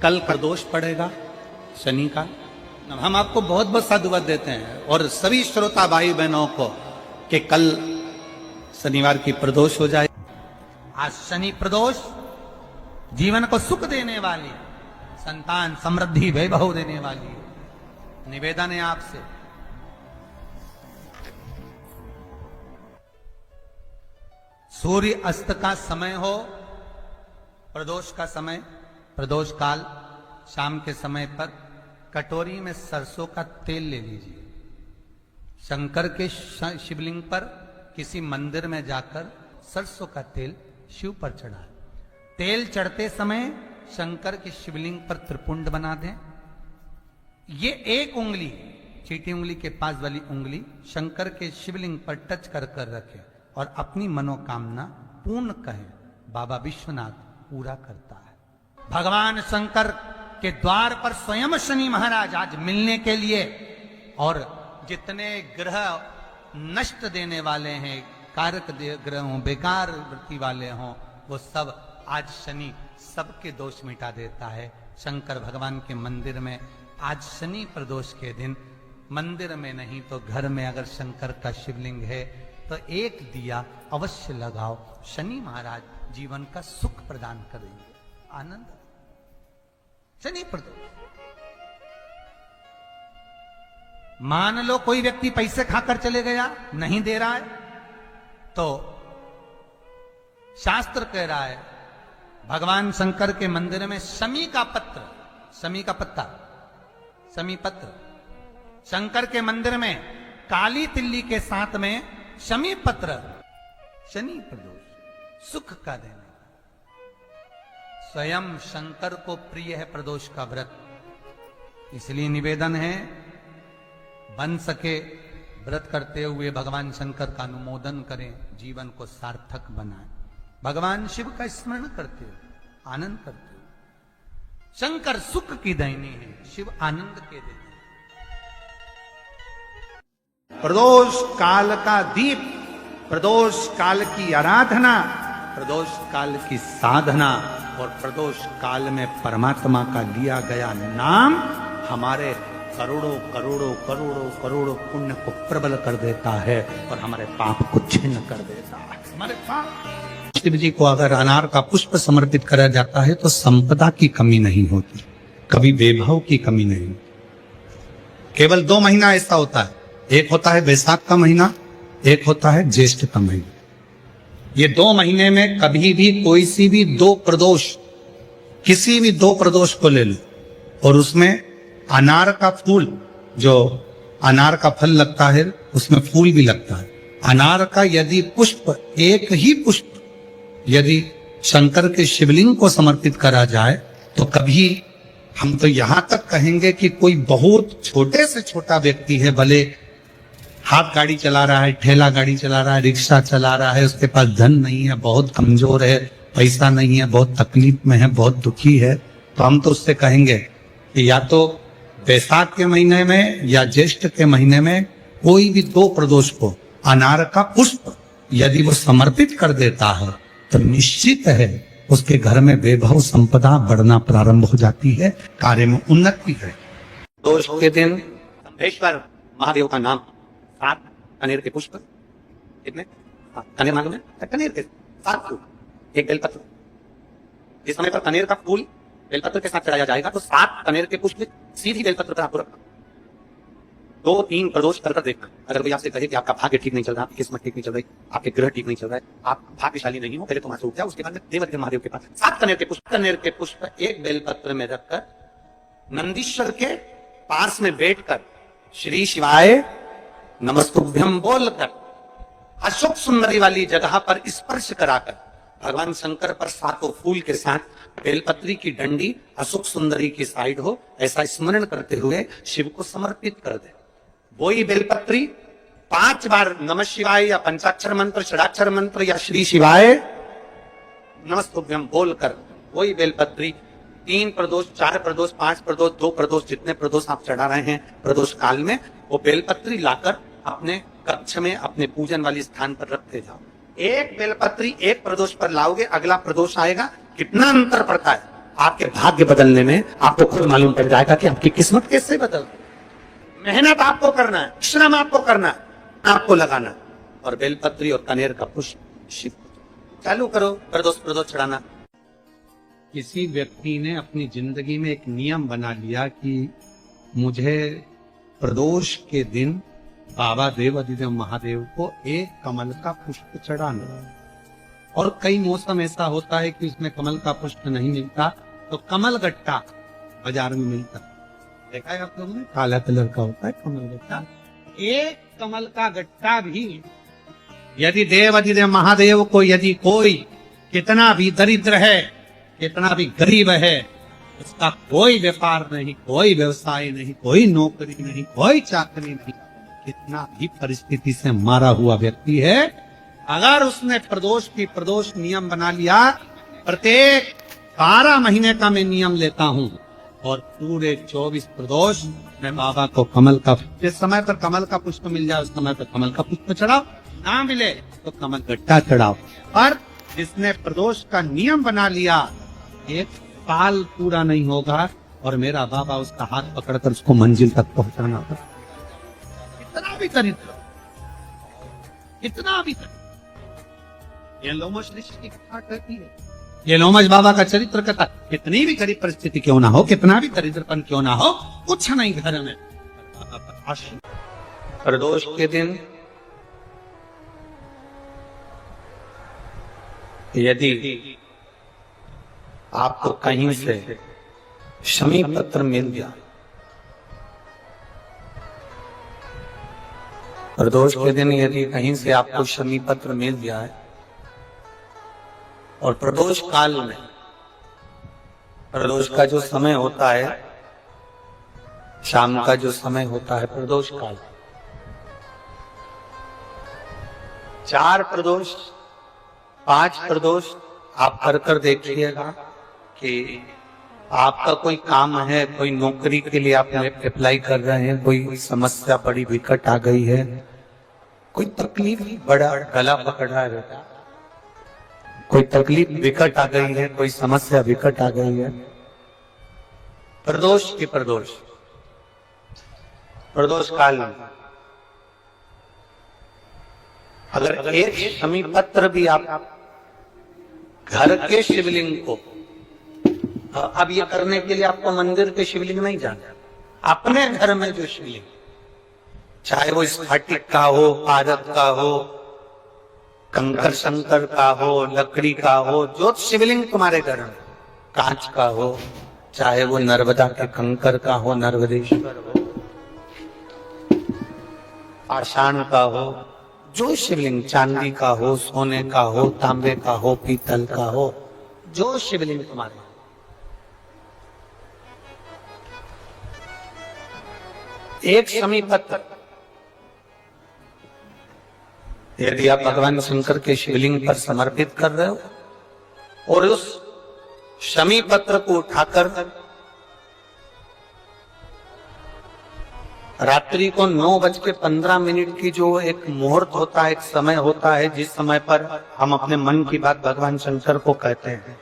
कल प्रदोष पड़ेगा शनि का। हम आपको बहुत बहुत साधुवाद देते हैं और सभी श्रोता भाई बहनों को कि कल शनिवार की प्रदोष हो जाए। आज शनि प्रदोष जीवन को सुख देने वाली, संतान समृद्धि वैभव देने वाली निवेदन है आपसे। सूर्य अस्त का समय हो, प्रदोष का समय, प्रदोष काल, शाम के समय पर कटोरी में सरसों का तेल ले लीजिए। शंकर के शिवलिंग पर किसी मंदिर में जाकर सरसों का तेल शिव पर चढ़ाएं। तेल चढ़ते समय शंकर के शिवलिंग पर त्रिपुंड बना दें। ये एक उंगली, चीटी उंगली के पास वाली उंगली शंकर के शिवलिंग पर टच कर कर रखें और अपनी मनोकामना पूर्ण कहें। बाबा विश्वनाथ पूरा करता है। भगवान शंकर के द्वार पर स्वयं शनि महाराज आज मिलने के लिए, और जितने ग्रह नष्ट देने वाले हैं, कारक ग्रह हों, बेकार वृत्ति वाले हों, वो सब आज शनि सबके दोष मिटा देता है। शंकर भगवान के मंदिर में आज शनि प्रदोष के दिन, मंदिर में नहीं तो घर में अगर शंकर का शिवलिंग है तो एक दिया अवश्य लगाओ। शनि महाराज जीवन का सुख प्रदान करेंगे, आनंद। शनि प्रदोष, मान लो कोई व्यक्ति पैसे खाकर चले गया, नहीं दे रहा है, तो शास्त्र कह रहा है भगवान शंकर के मंदिर में शमी का पत्र, शमी का पत्ता, शमी पत्र, शंकर के मंदिर में काली तिल्ली के साथ में शमी पत्र, शनि प्रदोष सुख का देने। स्वयं शंकर को प्रिय है प्रदोष का व्रत, इसलिए निवेदन है बन सके व्रत करते हुए भगवान शंकर का अनुमोदन करें, जीवन को सार्थक बनाएं। भगवान शिव का स्मरण करते हो, आनंद करते हो। शंकर सुख की दैनी है, शिव आनंद के देने। प्रदोष काल का दीप, प्रदोष काल की आराधना, प्रदोष काल की साधना और प्रदोष काल में परमात्मा का लिया गया नाम हमारे करोड़ों करोड़ों करोड़ों करोड़ों पुण्य को प्रबल कर देता है और हमारे पाप को छिन्न कर देता है। हमारे पाप, शिव जी को अगर अनार का पुष्प समर्पित करा जाता है तो संपदा की कमी नहीं होती, कभी वैभव की कमी नहीं। केवल 2 महीना ऐसा होता है, एक होता है वैशाख का महीना, एक होता है ज्येष्ठ का महीना। ये 2 महीने में कभी भी कोई सी भी 2 प्रदोष, किसी भी 2 प्रदोष को ले लो और उसमें अनार का फूल, जो अनार का फल लगता है उसमें फूल भी लगता है। अनार का यदि पुष्प, एक ही पुष्प यदि शंकर के शिवलिंग को समर्पित करा जाए तो कभी, हम तो यहां तक कहेंगे कि कोई बहुत छोटे से छोटा व्यक्ति है, भले हाथ गाड़ी चला रहा है, ठेला गाड़ी चला रहा है, रिक्शा चला रहा है, उसके पास धन नहीं है, बहुत कमजोर है, पैसा नहीं है, बहुत तकलीफ में है, बहुत दुखी है, तो हम तो उससे कहेंगे कि या तो वैशाख के महीने में या ज्येष्ठ के महीने में कोई भी 2 प्रदोष को अनार का पुष्प यदि वो समर्पित कर देता है तो निश्चित है उसके घर में वैभव संपदा बढ़ना प्रारंभ हो जाती है, कार्य में उन्नति है। प्रदोष के दिन संभेश्वर महादेव का नाम, 7 कनेर के पुष्प, कितने? कनेर मालूम है? कनेर के 7 फूल, एक बेलपत्र। इस समय पर कनेर का फूल बेलपत्र के साथ चढ़ाया जाएगा तो 7 कनेर के पुष्प सीधी बेलपत्र पर आपको रखना। 2-3 प्रदोष कर देखना। अगर कोई आपसे कहे कि आपका भाग्य ठीक नहीं चल रहा, आपकी किस्मत ठीक नहीं चल रही, आपके ग्रह ठीक नहीं चल रहा है, आप भाग्यशाली नहीं हो, पहले तो वहां से उठ जाओ, उसके बाद में देवदेव महादेव के पास 7 कनेर के पुष्प एक बेलपत्र में रखकर नंदीश्वर के पास में बैठकर श्री शिवाय नमस्तुभ्यम बोलकर अशोक सुंदरी वाली जगह पर स्पर्श कराकर भगवान शंकर पर 7 फूल के साथ बेलपत्री की डंडी अशोक सुंदरी की साइड हो, ऐसा स्मरण करते हुए शिव को समर्पित कर दे। वही बेलपत्री 5 बार नमः शिवाय या पंचाक्षर मंत्र, षडाक्षर मंत्र या श्री शिवाय नमस्तुभ्यम बोलकर वही बेलपत्री 3 प्रदोष, 4 प्रदोष, 5 प्रदोष, 2 प्रदोष, जितने प्रदोष आप चढ़ा रहे हैं प्रदोष काल में, वो बेलपत्री लाकर अपने कक्ष में, अपने पूजन वाली स्थान पर रखते जाओ। एक बेलपत्री एक प्रदोष पर लाओगे, अगला प्रदोष आएगा, कितना अंतर पड़ता है। आपके भाग्य बदलने में आपको खुद मालूम पड़ जाएगा कि आपकी किस्मत कैसे बदल। मेहनत आपको करना है, श्रम आपको करना है, आपको लगाना, और बेलपत्री और कनेर का पुष्प शिव चालू करो, प्रदोष चढ़ाना। किसी व्यक्ति ने अपनी जिंदगी में एक नियम बना लिया कि मुझे प्रदोष के दिन बाबा देवाधिदेव महादेव को एक कमल का पुष्प चढ़ाना। और कई मौसम ऐसा होता है कि उसमें कमल का पुष्प नहीं मिलता, तो कमल गट्टा बाजार में मिलता, देखा है आप लोगों ने, काला कलर का होता है कमल गट्टा। एक कमल का गट्टा भी यदि देवाधिदेव महादेव को, यदि कोई कितना भी दरिद्र है, कितना भी गरीब है, उसका कोई व्यापार नहीं, कोई व्यवसाय नहीं, कोई नौकरी नहीं, कोई चाकरी नहीं, कितना भी परिस्थिति से मारा हुआ व्यक्ति है, अगर उसने प्रदोष नियम बना लिया, प्रत्येक 12 महीने का मैं नियम लेता हूँ और पूरे 24 प्रदोष मैं बाबा को कमल का, जिस समय पर कमल का पुष्प मिल जाए उस समय पर कमल का पुष्प चढ़ाओ, ना मिले तो कमल गट्टा चढ़ाओ। पर जिसने प्रदोष का नियम बना लिया, एक साल पूरा नहीं होगा और मेरा बाबा उसका हाथ पकड़कर उसको मंजिल तक पहुंचाना होगा। इतना भी दरिद्र, इतना भी दरिद्र। ये लोमश ऋषि की कथा कहती है, ये लोमश बाबा का चरित्र कथा, कितनी भी गरीब परिस्थिति क्यों ना हो, कितना भी दरिद्रपन क्यों ना हो, कुछ नहीं घर में, प्रदोष के दिन यदि आपको कहीं से शमी पत्र मिल गया, प्रदोष के दिन यदि कहीं से आपको शमी पत्र मिल गया है, और प्रदोष काल में, प्रदोष का जो समय होता है, शाम का जो समय होता है प्रदोष काल, 4 प्रदोष 5 प्रदोष आप कर देखिएगा कि आपका कोई काम है, कोई नौकरी के लिए आप अप्लाई कर रहे हैं, कोई समस्या बड़ी विकट आ गई है, कोई तकलीफ बड़ा गला पकड़ रहा है, कोई तकलीफ विकट आ गई है, कोई समस्या विकट आ गई है, प्रदोष की प्रदोष काल में अगर एक शमी पत्र भी आप घर के शिवलिंग को, अब ये करने के लिए आपको मंदिर के शिवलिंग नहीं जाना, अपने घर में जो शिवलिंग, चाहे वो स्फटिक का हो, पारद का हो, कंकर शंकर का हो, लकड़ी का हो, जो शिवलिंग तुम्हारे घर में, कांच का हो, चाहे वो नर्मदा के कंकर का हो, नर्मदेश्वर हो, पाषाण का हो, जो शिवलिंग चांदी का हो, सोने का हो, तांबे का हो, पीतल का हो, जो शिवलिंग तुम्हारे, एक शमी पत्र यदि आप भगवान शंकर के शिवलिंग पर समर्पित कर रहे हो और उस शमी पत्र को उठाकर रात्रि को 9:15 की जो एक मुहूर्त होता है, एक समय होता है, जिस समय पर हम अपने मन की बात भगवान शंकर को कहते हैं,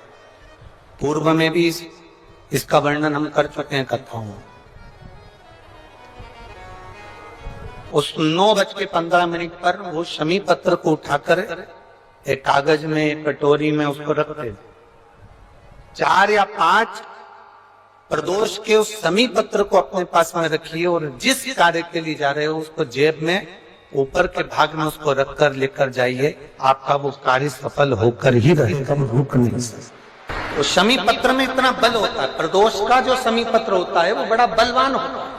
पूर्व में भी इसका वर्णन हम कर चुके हैं कथाओं में। उस 9:15 पर वो शमी पत्र को उठाकर एक कागज में, एक कटोरी में उसको रखते, 4 या 5 प्रदोष के उस शमी पत्र को अपने पास में रखिए और जिस कार्य के लिए जा रहे हो उसको जेब में ऊपर के भाग में उसको रखकर लेकर जाइए, आपका वो कार्य सफल होकर ही रहेगा, रुक नहीं सकता। तो शमी पत्र में इतना बल होता है, प्रदोष का जो शमी पत्र होता है वो बड़ा बलवान होता है।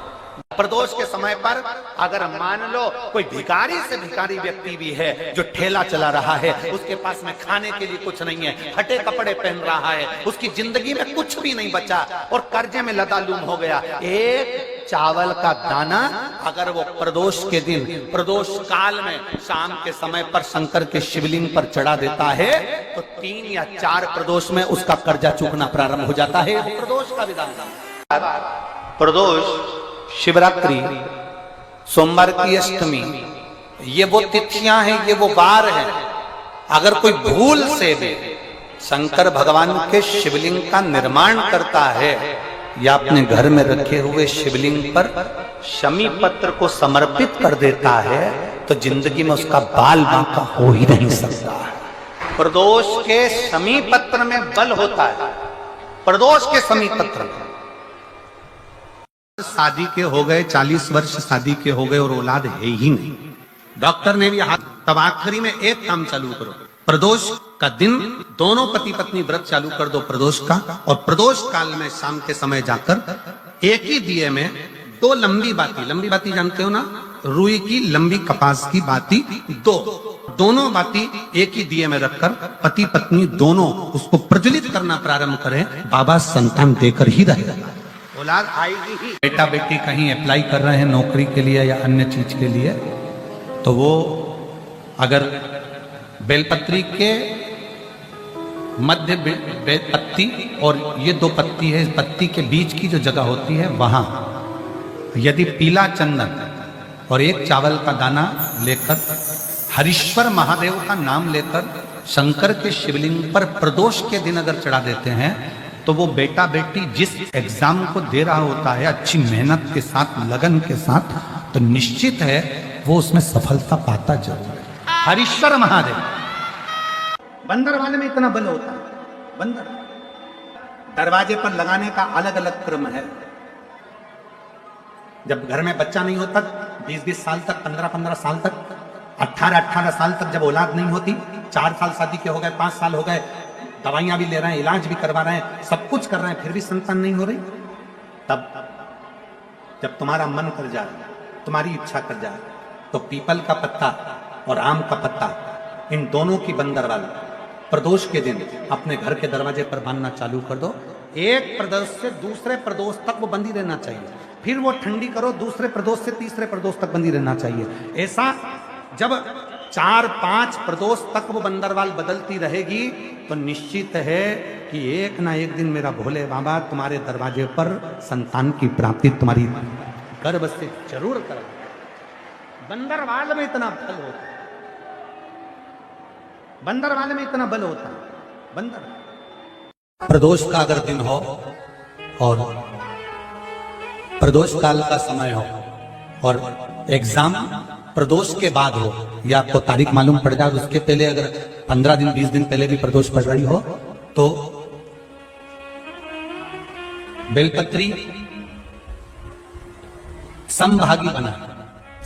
प्रदोष के समय पर अगर मान लो कोई भिखारी से भिखारी व्यक्ति भी है जो ठेला चला रहा है, उसके पास में खाने के लिए कुछ नहीं है, फटे कपड़े पहन रहा है, उसकी जिंदगी में कुछ भी नहीं बचा और कर्जे में लदालूम हो गया, एक चावल का दाना अगर वो प्रदोष के दिन, प्रदोष काल में शाम के समय पर शंकर के शिवलिंग पर चढ़ा देता है तो 3 या 4 प्रदोष में उसका कर्जा चूकना प्रारंभ हो जाता है। प्रदोष का विधान। प्रदोष, शिवरात्रि, सोमवार की अष्टमी, ये वो तिथियां हैं, ये वो वार हैं। अगर कोई भूल से भी शंकर भगवान के शिवलिंग का निर्माण करता है या अपने घर में रखे हुए शिवलिंग पर शमी पत्र को समर्पित कर देता है, तो जिंदगी में उसका बाल बांका हो ही नहीं सकता। प्रदोष के शमी पत्र में बल होता है। प्रदोष के शमी पत्र में शादी के हो गए 40 वर्ष शादी के हो गए और औलाद है ही नहीं, डॉक्टर ने भी हाथ, तब आखिरी में एक काम चालू करो, प्रदोष का दिन दोनों पति पत्नी व्रत चालू कर दो प्रदोष का, और प्रदोष काल में शाम के समय जाकर एक ही दिए में 2 लंबी बाती जानते हो ना, रुई की लंबी कपास की बाती, दोनों बाती एक ही दिए में रखकर पति पत्नी दोनों उसको प्रज्वलित करना प्रारंभ करें, बाबा संतान देकर ही रहेगा, औलाद आएगी ही। बेटा बेटी कहीं अप्लाई कर रहे हैं नौकरी के लिए या अन्य चीज के लिए, तो वो अगर बेलपत्री के मध्य पत्ती और ये 2 पत्ती है, इस पत्ती के बीच की जो जगह होती है वहां यदि पीला चंदन और 1 चावल का दाना लेकर हरीश्वर महादेव का नाम लेकर शंकर के शिवलिंग पर प्रदोष के दिन अगर चढ़ा देते हैं, तो वो बेटा बेटी जिस एग्जाम को दे रहा होता है अच्छी मेहनत के साथ, लगन के साथ, तो निश्चित है वो उसमें सफलता पाता जरूर है। हरीश्वर महादेव। बंदर वाले में इतना बल होता है, बंदर दरवाजे पर लगाने का अलग अलग क्रम है। जब घर में बच्चा नहीं होता 20-20 साल तक, 15-15 साल तक, 18-18 साल तक जब औलाद नहीं होती, 4 साल शादी के हो गए, 5 साल हो गए, दवाइयां भी ले रहे हैं, इलाज भी करवा रहे हैं, सब कुछ कर रहे हैं, फिर भी संतान नहीं हो रही, तब जब तुम्हारा मन कर जाए, तुम्हारी इच्छा कर जाए, तो पीपल का पत्ता और आम का पत्ता, इन दोनों की बंदर वाला प्रदोष के दिन अपने घर के दरवाजे पर बांधना चालू कर दो। एक प्रदोष से दूसरे प्रदोष तक वो बंदी रहना चाहिए, फिर वो ठंडी करो, दूसरे प्रदोष से तीसरे प्रदोष तक बंदी रहना चाहिए। ऐसा जब 4-5 प्रदोष तक वो बंदरवाल बदलती रहेगी, तो निश्चित है कि एक ना एक दिन मेरा भोले बाबा तुम्हारे दरवाजे पर संतान की प्राप्ति तुम्हारी गर्भ से जरूर कर। बंदरवाल में इतना बल होता है, बंदरवाल में इतना बल होता है। बंदर प्रदोष का अगर दिन हो और प्रदोष काल का समय हो और एग्जाम प्रदोष के बाद हो, या आपको तारीख मालूम पड़ जाए, उसके पहले अगर 15 दिन 20 दिन पहले भी प्रदोष पड़ रही हो, तो बेलपत्री समभागी बना।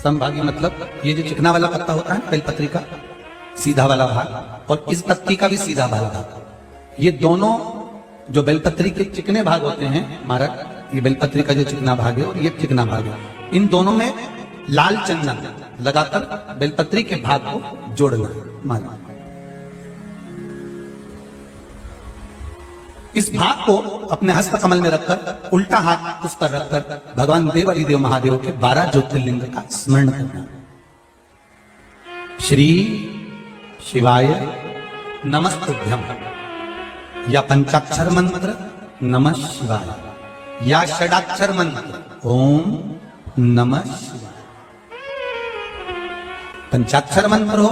समभागी मतलब ये जो चिकना वाला पत्ता होता है बेलपत्री का, सीधा वाला भाग, और इस पत्ती का भी सीधा भाग, ये दोनों जो बेलपत्री के चिकने भाग होते हैं महाराज, ये बेलपत्री का जो चिकना भाग है और ये चिकना भाग है, इन दोनों में लाल चंदन लगाकर बेलपत्री के भाग को जोड़ना। माना इस भाग को अपने हस्त कमल में रखकर उल्टा हाथ उस पर रखकर भगवान देवादिदेव महादेव के 12 ज्योतिर्लिंग का स्मरण करना। श्री शिवाय नमस्तुभ्यम, या पंचाक्षर मंत्र नमः शिवाय, या षडाक्षर मंत्र ओम नमः शिवाय। पंचाक्षर मंत्र हो,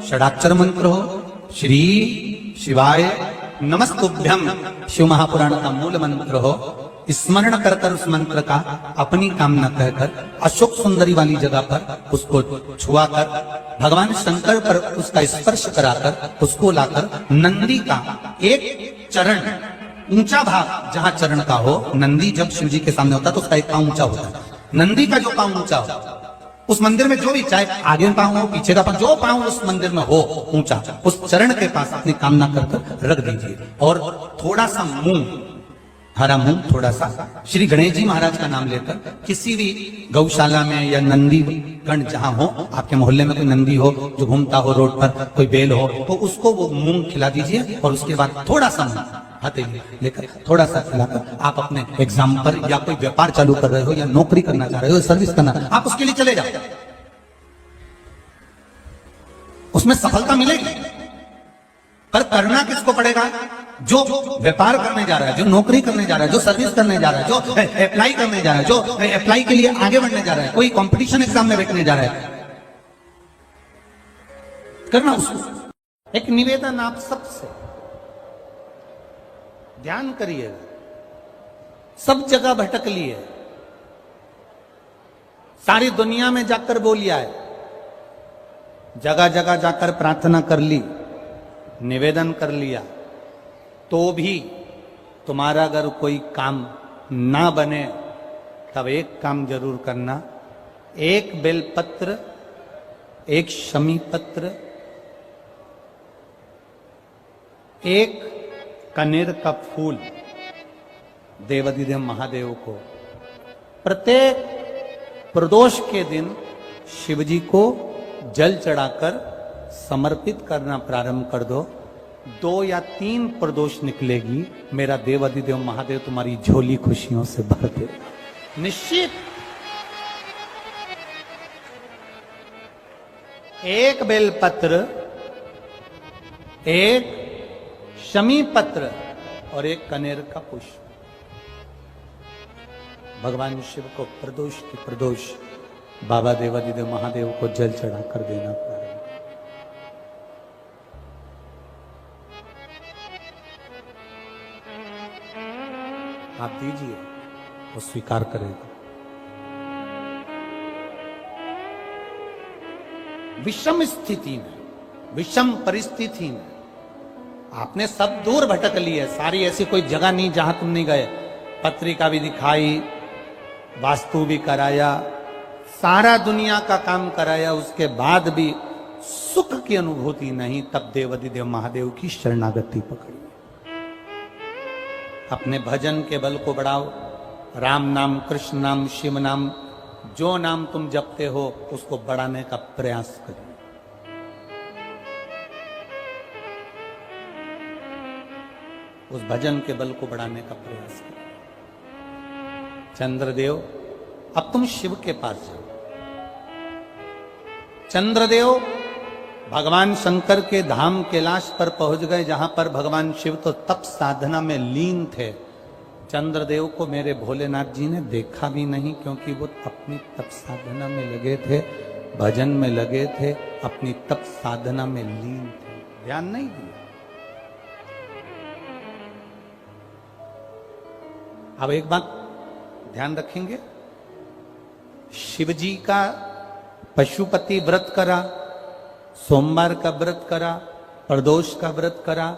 षडाक्षर मंत्र हो, श्री शिवाय नमस्तुभ्यम शिव महापुराण का मूल मंत्र हो, स्मरण कर कर उस मंत्र का अपनी कामना कहकर अशोक सुंदरी वाली जगह पर उसको छुआकर भगवान शंकर पर उसका स्पर्श कराकर उसको लाकर नंदी का एक चरण ऊंचा भाग जहां चरण का हो, नंदी जब शिव जी के सामने होता है तो उसका एक पांव ऊंचा होता है, नंदी का जो पांव ऊंचा हो उस मंदिर में, जो भी चाहे आगे पांव हो पीछे का पांव, जो पांव उस मंदिर में हो ऊंचा, उस चरण के पास अपनी कामना कर रख दीजिए, और थोड़ा सा मूंग, हरा मूंग थोड़ा सा, श्री गणेश जी महाराज का नाम लेकर किसी भी गौशाला में या नंदी गण जहां हो, आपके मोहल्ले में कोई नंदी हो जो घूमता हो रोड पर, कोई बैल हो, तो उसको वो मूंग खिला दीजिए, और उसके बाद थोड़ा सा हथेली लेकर थोड़ा सा खिलाकर आप अपने एग्जाम पर या कोई व्यापार चालू कर रहे हो या नौकरी करना चाह रहे हो, सर्विस करना, आप उसके लिए चले जाओ, उसमें सफलता मिलेगी। पर करना किसको पड़ेगा? जो व्यापार करने जा रहा है, जो नौकरी करने जा रहा है, जो सर्विस करने जा रहा है, जो अप्लाई करने जा रहा है, जो अप्लाई के लिए आगे बढ़ने जा रहा है, कोई कंपटीशन एग्जाम में बैठने जा रहा है, करना उसको। एक निवेदन आप सबसे, ध्यान करिएगा, सब जगह भटक लिए, सारी दुनिया में जाकर बोलिया है, जगह जगह जाकर प्रार्थना कर ली, निवेदन कर लिया, तो भी तुम्हारा अगर कोई काम ना बने तब एक काम जरूर करना, एक बेलपत्र, एक शमी पत्र, एक कनेर का फूल देवाधिदेव महादेव को प्रत्येक प्रदोष के दिन शिवजी को जल चढ़ाकर समर्पित करना प्रारंभ कर दो। 2 या 3 प्रदोष निकलेगी, मेरा देवाधिदेव महादेव तुम्हारी झोली खुशियों से भर देगा निश्चित। एक बेलपत्र, एक शमी पत्र और एक कनेर का पुष्प भगवान शिव को प्रदोष की प्रदोष बाबा देवाधिदेव महादेव को जल चढ़ाकर देना प्रारंभ। आप दीजिए, वो स्वीकार करेगा। विषम स्थिति में, विषम परिस्थिति में आपने सब दूर भटक ली है, सारी ऐसी कोई जगह नहीं जहां तुम नहीं गए, पत्रिका भी दिखाई, वास्तु भी कराया, सारा दुनिया का काम कराया, उसके बाद भी सुख की अनुभूति नहीं, तब देवाधिदेव महादेव की शरणागति पकड़ी। अपने भजन के बल को बढ़ाओ, राम नाम, कृष्ण नाम, शिव नाम, जो नाम तुम जपते हो उसको बढ़ाने का प्रयास करिए। उस भजन के बल को बढ़ाने का प्रयास करिए। चंद्रदेव, अब तुम शिव के पास जाओ। चंद्रदेव भगवान शंकर के धाम कैलाश पर पहुंच गए, जहां पर भगवान शिव तो तप साधना में लीन थे। चंद्रदेव को मेरे भोलेनाथ जी ने देखा भी नहीं, क्योंकि वो अपनी तप साधना में लगे थे, भजन में लगे थे, अपनी तप साधना में लीन थे, ध्यान नहीं दिया। अब एक बात ध्यान रखेंगे, शिवजी का पशुपति व्रत करा, सोमवार का व्रत करा, प्रदोष का व्रत करा,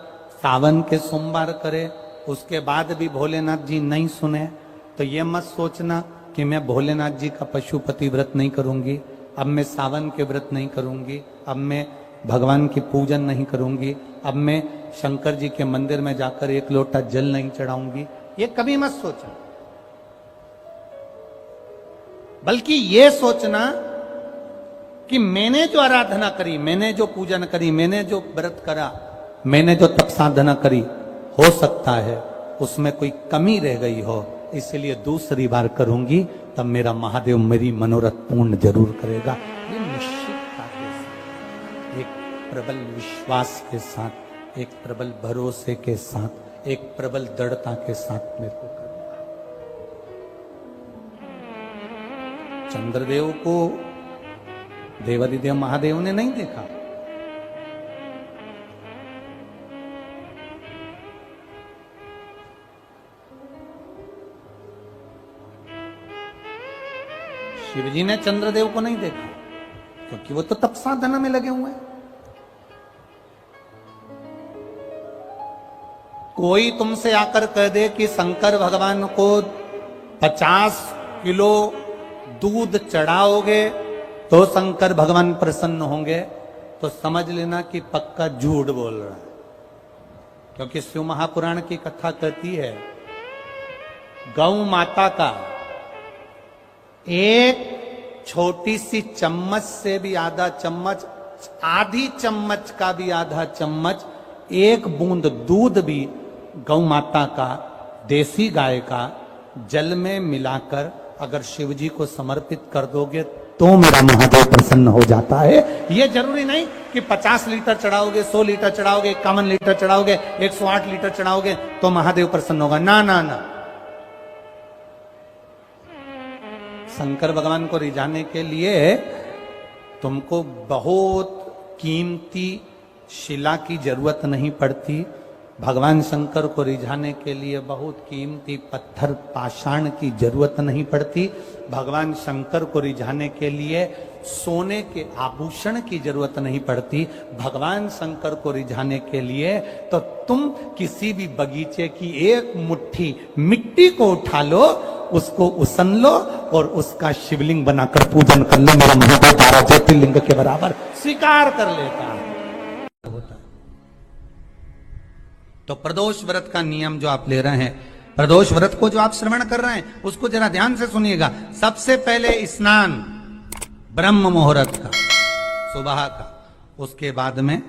सावन के सोमवार करे, उसके बाद भी भोलेनाथ जी नहीं सुने, तो ये मत सोचना कि मैं भोलेनाथ जी का पशुपति व्रत नहीं करूंगी, अब मैं सावन के व्रत नहीं करूंगी, अब मैं भगवान की पूजन नहीं करूंगी, अब मैं शंकर जी के मंदिर में जाकर 1 लोटा जल नहीं चढ़ाऊंगी, ये कभी मत सोचना। बल्कि ये सोचना कि मैंने जो आराधना करी, मैंने जो पूजन करी, मैंने जो व्रत करा, मैंने जो तप साधना करी, हो सकता है उसमें कोई कमी रह गई हो, इसलिए दूसरी बार करूंगी, तब मेरा महादेव मेरी मनोरथ पूर्ण जरूर करेगा। ये निश्चितता के साथ, एक प्रबल विश्वास के साथ, एक प्रबल भरोसे के साथ, एक प्रबल दृढ़ता के साथ मेरे को करना। चंद्रदेव को देवाधिदेव महादेव ने नहीं देखा, शिवजी ने चंद्रदेव को नहीं देखा, क्योंकि वो तो तप साधना में लगे हुए हैं। कोई तुमसे आकर कह दे कि शंकर भगवान को 50 किलो दूध चढ़ाओगे तो शंकर भगवान प्रसन्न होंगे, तो समझ लेना कि पक्का झूठ बोल रहा है। क्योंकि शिव महापुराण की कथा कहती है, गौ माता का एक छोटी सी चम्मच से भी आधा चम्मच, आधी चम्मच का भी आधा चम्मच, एक बूंद दूध भी गौ माता का, देसी गाय का जल में मिलाकर अगर शिवजी को समर्पित कर दोगे तो मेरा महादेव प्रसन्न हो जाता है। यह जरूरी नहीं कि 50 लीटर चढ़ाओगे, 100 लीटर चढ़ाओगे, 51 लीटर चढ़ाओगे, 108 लीटर चढ़ाओगे तो महादेव प्रसन्न होगा, ना ना ना। शंकर भगवान को रिझाने के लिए तुमको बहुत कीमती शिला की जरूरत नहीं पड़ती, भगवान शंकर को रिझाने के लिए बहुत कीमती पत्थर पाषाण की जरूरत नहीं पड़ती। भगवान शंकर को रिझाने के लिए सोने के आभूषण की जरूरत नहीं पड़ती। भगवान शंकर को रिझाने के लिए तो तुम किसी भी बगीचे की एक मुट्ठी मिट्टी को उठा लो, उसको उसन लो और उसका शिवलिंग बनाकर पूजन कर लो। मेरा महादेव 12 ज्योतिर्लिंग के बराबर स्वीकार कर लेता है। होता है तो प्रदोष व्रत का नियम जो आप ले रहे हैं, प्रदोष व्रत को जो आप श्रवण कर रहे हैं उसको जरा ध्यान से सुनिएगा। सबसे पहले स्नान ब्रह्म मुहूर्त का, सुबह का, उसके बाद में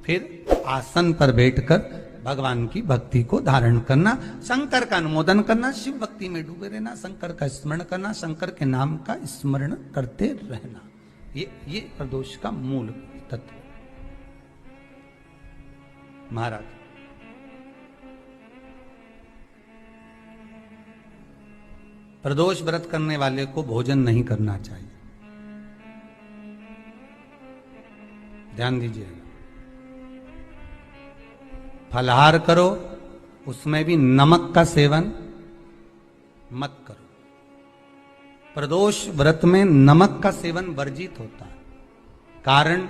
फिर आसन पर बैठकर भगवान की भक्ति को धारण करना, शंकर का अनुमोदन करना, शिव भक्ति में डूबे रहना, शंकर का स्मरण करना, शंकर के नाम का स्मरण करते रहना। ये प्रदोष का मूल तत्व। महाराज प्रदोष व्रत करने वाले को भोजन नहीं करना चाहिए, ध्यान दीजिएगा। फलाहार करो, उसमें भी नमक का सेवन मत करो। प्रदोष व्रत में नमक का सेवन वर्जित होता है। कारण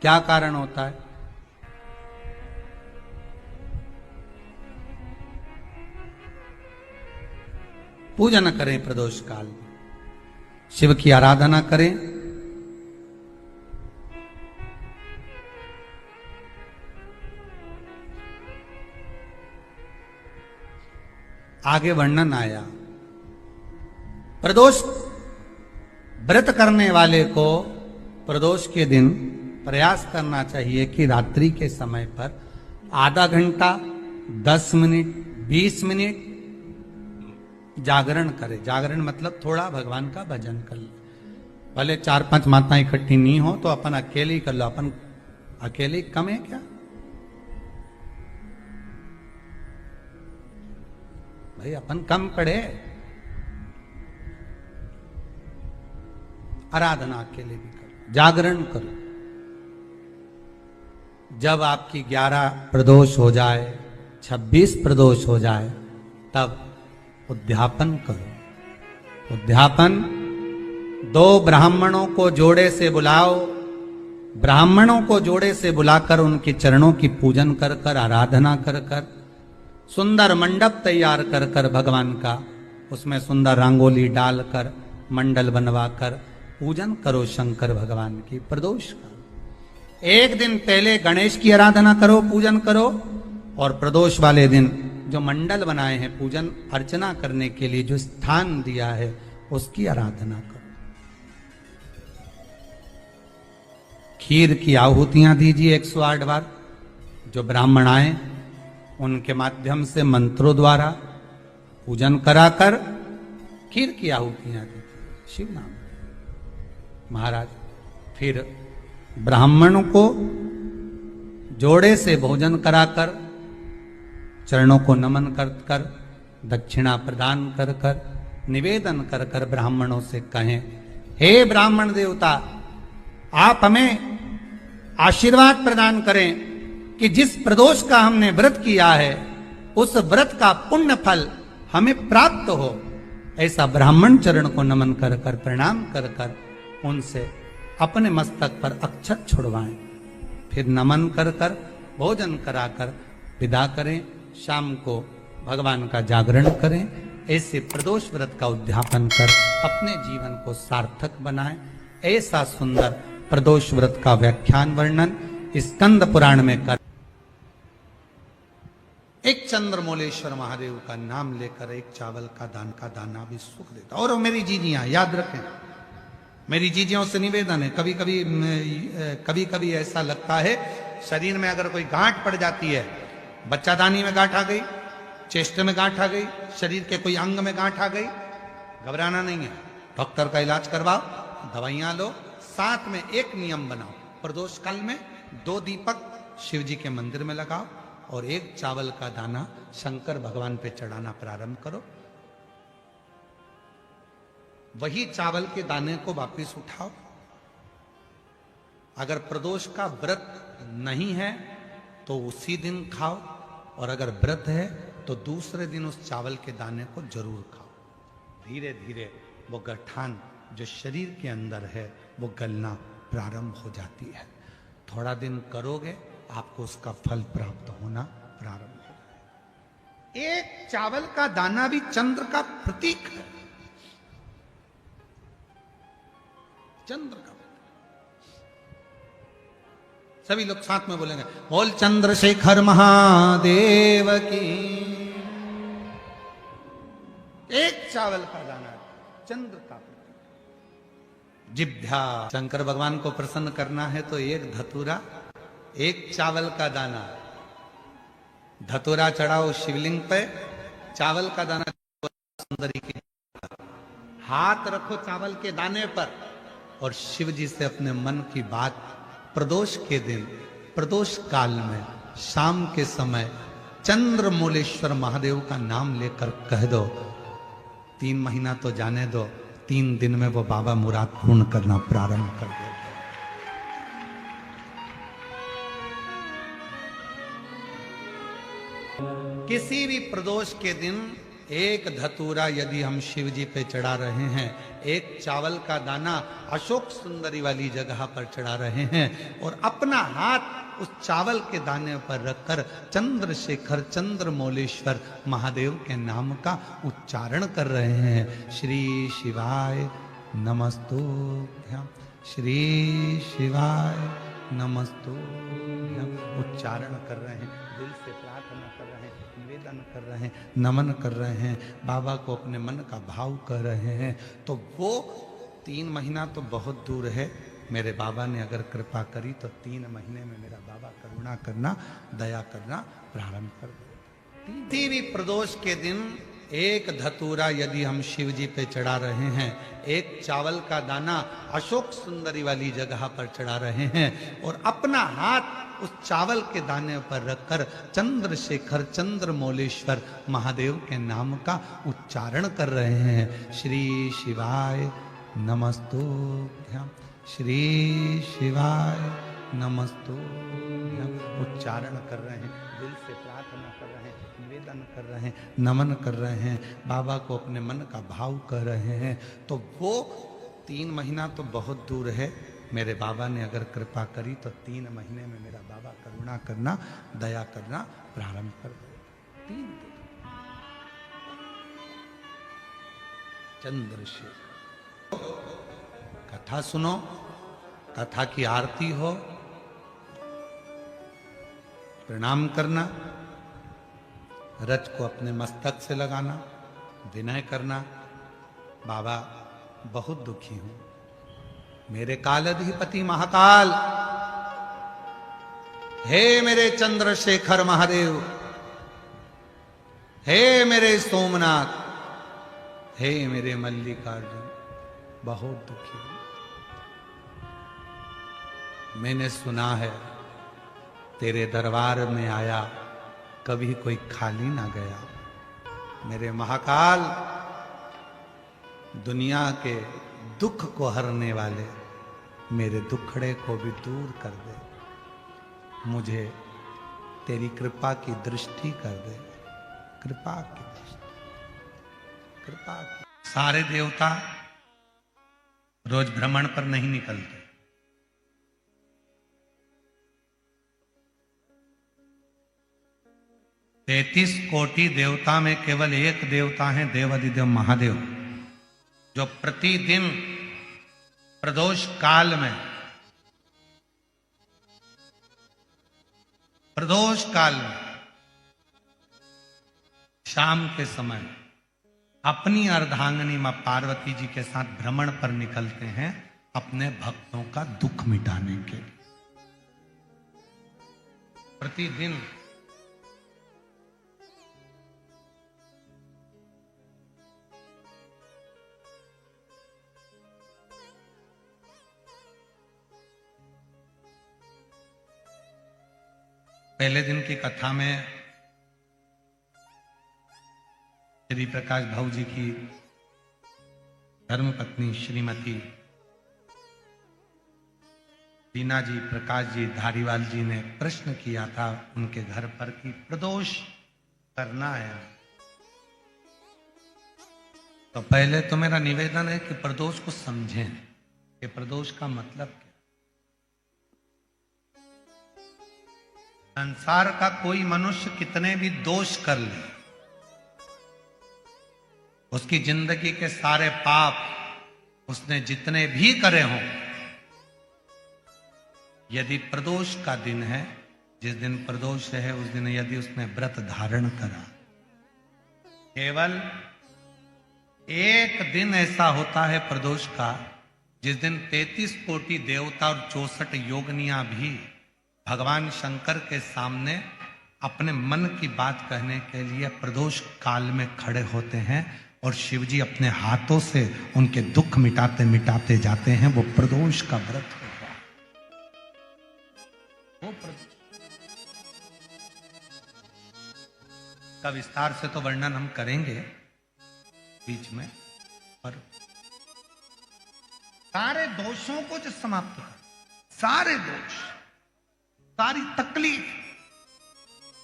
क्या कारण होता है? पूजन करें प्रदोष काल में, शिव की आराधना करें, आगे वर्णन आया। प्रदोष व्रत करने वाले को प्रदोष के दिन प्रयास करना चाहिए कि रात्रि के समय पर आधा घंटा, 10 मिनट, 20 मिनट जागरण करे। जागरण मतलब थोड़ा भगवान का भजन कर ले। भले 4-5 माताएं इकट्ठी नहीं हो तो अपन अकेले ही कर लो। अपन अकेले कम है क्या भाई? अपन कम पड़े। आराधना अकेले भी करो, जागरण करो। जब आपकी 11 प्रदोष हो जाए, 26 प्रदोष हो जाए, तब उद्यापन करो। उद्यापन 2 ब्राह्मणों को जोड़े से बुलाओ। ब्राह्मणों को जोड़े से बुलाकर उनके चरणों की पूजन कर कर, आराधना कर कर, सुंदर मंडप तैयार कर कर भगवान का, उसमें सुंदर रंगोली डालकर, मंडल बनवाकर पूजन करो शंकर भगवान की प्रदोष का। एक दिन पहले गणेश की आराधना करो, पूजन करो, और प्रदोष वाले दिन जो मंडल बनाए हैं पूजन अर्चना करने के लिए, जो स्थान दिया है, उसकी आराधना करो। खीर की आहुतियां दीजिए 108 बार। जो ब्राह्मण आए उनके माध्यम से मंत्रों द्वारा पूजन कराकर खीर की आहुतियां दीजिए शिव नाम। महाराज फिर ब्राह्मणों को जोड़े से भोजन कराकर, चरणों को नमन कर कर, दक्षिणा प्रदान कर कर, निवेदन कर कर ब्राह्मणों से कहें, हे ब्राह्मण देवता, आप हमें आशीर्वाद प्रदान करें कि जिस प्रदोष का हमने व्रत किया है उस व्रत का पुण्य फल हमें प्राप्त हो। ऐसा ब्राह्मण चरण को नमन कर कर, प्रणाम कर कर उनसे अपने मस्तक पर अक्षत छुड़वाएं। फिर नमन कर कर, भोजन कराकर विदा करें। शाम को भगवान का जागरण करें। ऐसे प्रदोष व्रत का उद्यापन कर अपने जीवन को सार्थक बनाएं। ऐसा सुंदर प्रदोष व्रत का व्याख्यान वर्णन स्कंद पुराण में कर एक चंद्रमौलेश्वर महादेव का नाम लेकर एक चावल का दाना भी सुख देता। और मेरी जीजियां याद रखें, मेरी जीजियों से निवेदन है, कभी कभी ऐसा लगता है शरीर में अगर कोई गांठ पड़ जाती है, बच्चादानी में गांठ आ गई, चेस्ट में गांठ आ गई, शरीर के कोई अंग में गांठ आ गई, घबराना नहीं है। डॉक्टर का इलाज करवाओ, दवाइयां लो, साथ में एक नियम बनाओ, प्रदोष काल में 2 दीपक शिव जी के मंदिर में लगाओ और 1 चावल का दाना शंकर भगवान पे चढ़ाना प्रारंभ करो। वही चावल के दाने को वापिस उठाओ अगर प्रदोष का व्रत नहीं है तो उसी दिन खाओ, और अगर व्रत है तो दूसरे दिन उस चावल के दाने को जरूर खाओ। धीरे धीरे वो गठान जो शरीर के अंदर है वो गलना प्रारंभ हो जाती है। थोड़ा दिन करोगे आपको उसका फल प्राप्त होना प्रारंभ हो जाएगा। एक चावल का दाना भी चंद्र का प्रतीक है, चंद्र का। सभी लोग साथ में बोलेंगे, बोल चंद्रशेखर महादेव की। एक चावल का दाना चंद्र का प्रतीक। जिभ्या, शंकर भगवान को प्रसन्न करना है तो एक धतूरा, एक चावल का दाना, धतूरा चढ़ाओ शिवलिंग पे, चावल का दाना सुंदरी की, हाथ रखो चावल के दाने पर और शिव जी से अपने मन की बात प्रदोष के दिन, प्रदोष काल में, शाम के समय चंद्रमौलेश्वर महादेव का नाम लेकर कह दो। 3 महीना तो जाने दो, 3 दिन में वो बाबा मुराद पूर्ण करना प्रारंभ कर दे। किसी भी प्रदोष के दिन एक धतूरा यदि हम शिव जी पे चढ़ा रहे हैं, एक चावल का दाना अशोक सुंदरी वाली जगह पर चढ़ा रहे हैं और अपना हाथ उस चावल के दाने पर रखकर चंद्रशेखर चंद्रमौलेश्वर महादेव के नाम का उच्चारण कर रहे हैं। श्री शिवाय नमस्तुभ्यं, श्री शिवाय नमस्तुभ्यं उच्चारण कर रहे हैं, दिल से प्रार्थना कर रहे हैं, निवेदन कर रहे हैं, नमन कर रहे हैं, बाबा को अपने मन का भाव कर रहे हैं। तो वो 3 महीना तो बहुत दूर है, मेरे बाबा ने अगर कृपा करी तो 3 महीने में मेरा बाबा करुणा करना, दया करना प्रारंभ कर दे। किसी भी प्रदोष के दिन एक धतूरा यदि हम शिव जी पे चढ़ा रहे हैं, एक चावल का दाना अशोक सुंदरी वाली जगह पर चढ़ा रहे हैं और अपना हाथ उस चावल के दाने पर रखकर चंद्रशेखर चंद्रमौलेश्वर महादेव के नाम का उच्चारण कर रहे हैं। श्री शिवाय नमस्तुभ्यं, श्री शिवाय नमस्तुभ्यं उच्चारण कर रहे हैं, दिल से प्रार्थना कर रहे हैं, निवेदन कर रहे हैं, नमन कर रहे हैं, बाबा को अपने मन का भाव कर रहे हैं। तो वो 3 महीना तो बहुत दूर है, मेरे बाबा ने अगर कृपा करी तो 3 महीने में मेरा बाबा करुणा करना, दया करना प्रारंभ कर दे। 3 दिन चंद्रशेखर, कथा सुनो, कथा की आरती हो, प्रणाम करना, रज को अपने मस्तक से लगाना, विनय करना, बाबा बहुत दुखी हूं, मेरे कालाधिपति महाकाल, हे मेरे चंद्रशेखर महादेव, हे मेरे सोमनाथ, हे मेरे मल्लिकार्जुन, बहुत दुखी हूं। मैंने सुना है तेरे दरबार में आया कभी कोई खाली ना गया। मेरे महाकाल, दुनिया के दुख को हरने वाले मेरे दुखड़े को भी दूर कर दे, मुझे तेरी कृपा की दृष्टि कर दे, कृपा की दृष्टि, कृपा की। सारे देवता रोज भ्रमण पर नहीं निकलते, 33 कोटि देवता में केवल एक देवता है, देवाधिदेव महादेव, जो प्रतिदिन प्रदोष काल में, प्रदोष काल में शाम के समय अपनी अर्धांगिनी मां पार्वती जी के साथ भ्रमण पर निकलते हैं अपने भक्तों का दुख मिटाने के लिए। प्रतिदिन पहले दिन की कथा में श्री प्रकाश भाऊ जी की धर्मपत्नी श्रीमती बीना जी, प्रकाश जी, धारीवाल जी ने प्रश्न किया था उनके घर पर कि प्रदोष करना है, तो पहले तो मेरा निवेदन है कि प्रदोष को समझें कि प्रदोष का मतलब क्या। संसार का कोई मनुष्य कितने भी दोष कर ले, उसकी जिंदगी के सारे पाप उसने जितने भी करे हों, यदि प्रदोष का दिन है, जिस दिन प्रदोष है उस दिन यदि उसने व्रत धारण करा, केवल एक दिन ऐसा होता है प्रदोष का जिस दिन 33 कोटि देवता और 64 योगनियां भी भगवान शंकर के सामने अपने मन की बात कहने के लिए प्रदोष काल में खड़े होते हैं और शिव जी अपने हाथों से उनके दुख मिटाते मिटाते जाते हैं। वो प्रदोष का व्रत होता है। वो का विस्तार से तो वर्णन हम करेंगे बीच में, और सारे दोषों को जो समाप्त कर, सारे दोष, सारी तकलीफ,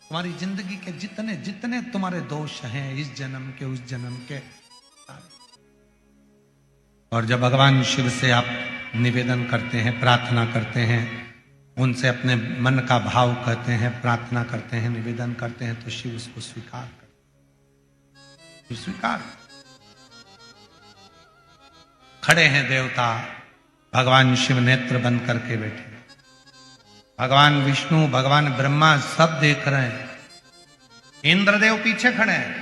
तुम्हारी जिंदगी के जितने जितने तुम्हारे दोष हैं इस जन्म के उस जन्म के, और जब भगवान शिव से आप निवेदन करते हैं, प्रार्थना करते हैं, उनसे अपने मन का भाव कहते हैं, प्रार्थना करते हैं, निवेदन करते हैं, तो शिव उसको स्वीकार करते, स्वीकार। खड़े हैं देवता, भगवान शिव नेत्र बंद करके बैठे, भगवान विष्णु, भगवान ब्रह्मा सब देख रहे हैं, इंद्रदेव पीछे खड़े हैं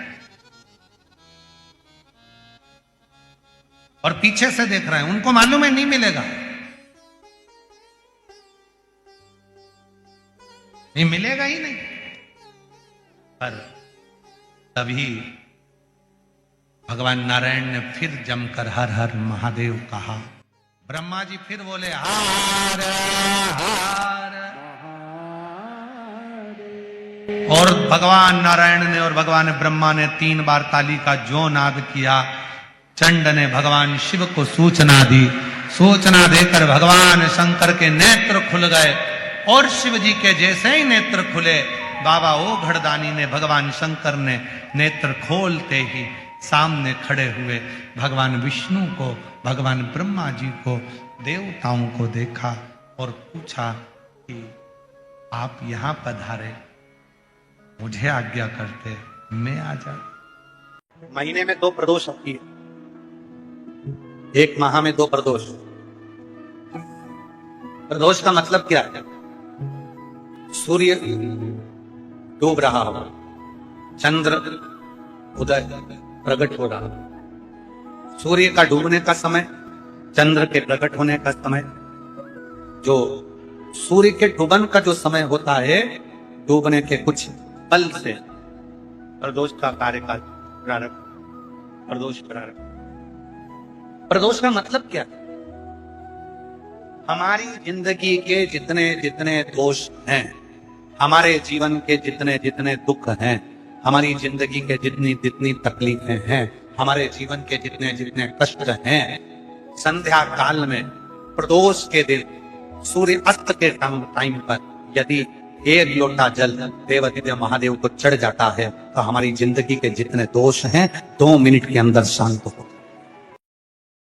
और पीछे से देख रहे हैं। उनको मालूम है नहीं मिलेगा, नहीं मिलेगा ही नहीं, पर तभी भगवान नारायण ने फिर जमकर हर हर महादेव कहा। ब्रह्मा जी फिर बोले हार हार, और भगवान नारायण ने और भगवान ब्रह्मा ने 3 बार ताली का जो नाद किया। चंड ने भगवान शिव को सूचना दी, सूचना देकर भगवान शंकर के नेत्र खुल गए, और शिव जी के जैसे ही नेत्र खुले, बाबा ओ घड़दानी ने, भगवान शंकर ने नेत्र खोलते ही सामने खड़े हुए भगवान विष्णु को, भगवान ब्रह्मा जी को, देवताओं को देखा और पूछा कि आप यहां पधारे, मुझे आज्ञा करते मैं आ जाता। महीने में 2 प्रदोष होती है, एक माह में 2 प्रदोष। प्रदोष का मतलब क्या है? सूर्य डूब रहा हो, चंद्र उदय प्रकट हो रहा, सूर्य का डूबने का समय, चंद्र के प्रकट होने का समय, जो सूर्य के डूबन का जो समय होता है, डूबने के कुछ पल से प्रदोष का कार्यकाल प्रारंभ, प्रदोष प्रारंभ। प्रदोष का मतलब क्या? हमारी जिंदगी के जितने जितने दोष हैं, हमारे जीवन के जितने जितने दुख हैं, हमारी जिंदगी के जितनी जितनी तकलीफें हैं, हमारे जीवन के जितने जितने कष्ट हैं, संध्या काल में प्रदोष के दिन सूर्य अस्त के टाइम पर यदि 1 लोटा जल देवादिदेव महादेव को चढ़ जाता है, तो हमारी जिंदगी के जितने दोष हैं 2 मिनट के अंदर शांत हो।